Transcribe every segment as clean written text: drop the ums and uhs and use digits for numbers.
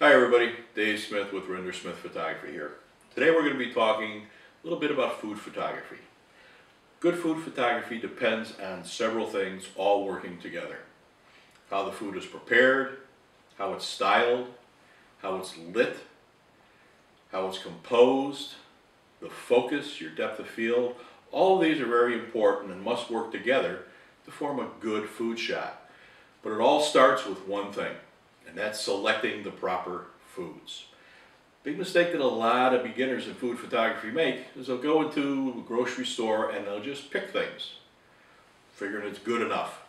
Hi everybody, Dave Smith with Render Smith Photography here. Today we're going to be talking a little bit about food photography. Good food photography depends on several things all working together. How the food is prepared, how it's styled, how it's lit, how it's composed, the focus, your depth of field. All of these are very important and must work together to form a good food shot. But it all starts with one thing, and that's selecting the proper foods. Big mistake that a lot of beginners in food photography make is they'll go into a grocery store and they'll just pick things, figuring it's good enough.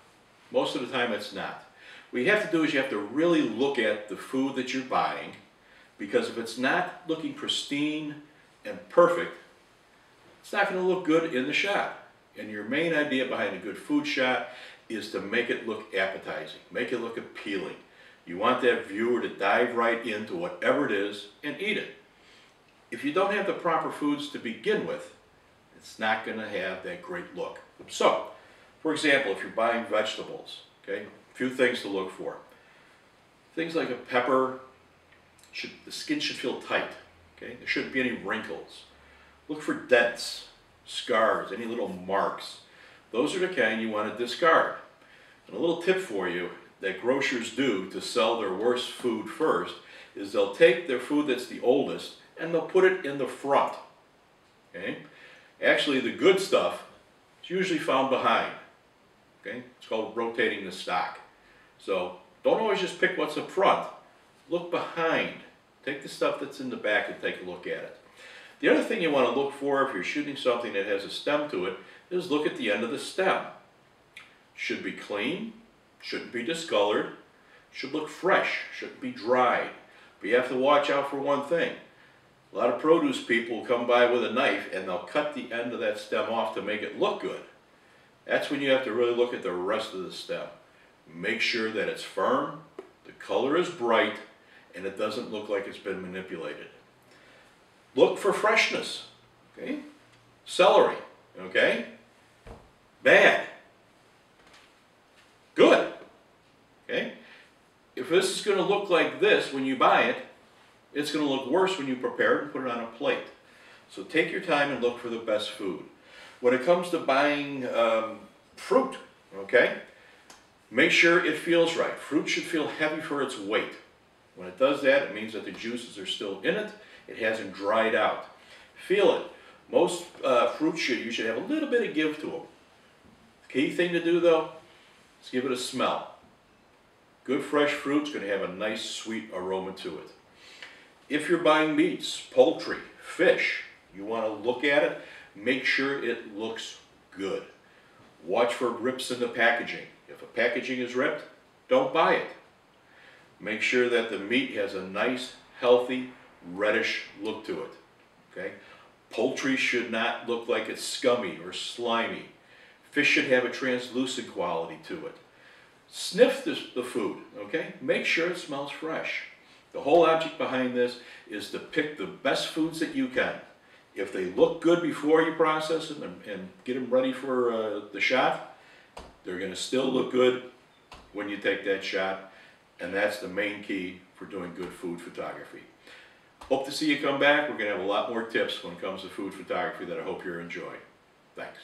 Most of the time it's not. What you have to do is you have to really look at the food that you're buying, because if it's not looking pristine and perfect, it's not going to look good in the shot. And your main idea behind a good food shot is to make it look appetizing, make it look appealing. You want that viewer to dive right into whatever it is and eat it. If you don't have the proper foods to begin with, it's not going to have that great look. So, for example, if you're buying vegetables, okay, a few things to look for. Things like a pepper, the skin should feel tight, okay? There shouldn't be any wrinkles. Look for dents, scars, any little marks. Those are the kind you want to discard. And a little tip for you that grocers do to sell their worst food first is they'll take their food that's the oldest and they'll put it in the front. Okay? Actually, the good stuff is usually found behind. Okay? It's called rotating the stock. So don't always just pick what's up front. Look behind. Take the stuff that's in the back and take a look at it. The other thing you want to look for if you're shooting something that has a stem to it is look at the end of the stem. Should be clean, shouldn't be discolored, should look fresh, shouldn't be dried. But you have to watch out for one thing. A lot of produce people come by with a knife and they'll cut the end of that stem off to make it look good. That's when you have to really look at the rest of the stem. Make sure that it's firm, the color is bright, and it doesn't look like it's been manipulated. Look for freshness. Okay? Celery. Okay? Bad. Good. Okay? If this is going to look like this when you buy it, it's going to look worse when you prepare it and put it on a plate. So take your time and look for the best food. When it comes to buying fruit, okay, make sure it feels right. Fruit should feel heavy for its weight. When it does that, it means that the juices are still in it. It hasn't dried out. Feel it. Most fruits you should have a little bit of give to them. Key thing to do though, is give it a smell. Good fresh fruit's going to have a nice sweet aroma to it. If you're buying meats, poultry, fish, you want to look at it, make sure it looks good. Watch for rips in the packaging. If a packaging is ripped, don't buy it. Make sure that the meat has a nice, healthy, reddish look to it. Okay? Poultry should not look like it's scummy or slimy. Fish should have a translucent quality to it. Sniff the food, okay? Make sure it smells fresh. The whole object behind this is to pick the best foods that you can. If they look good before you process them and get them ready for the shot, they're going to still look good when you take that shot, and that's the main key for doing good food photography. Hope to see you come back. We're going to have a lot more tips when it comes to food photography that I hope you're enjoying. Thanks.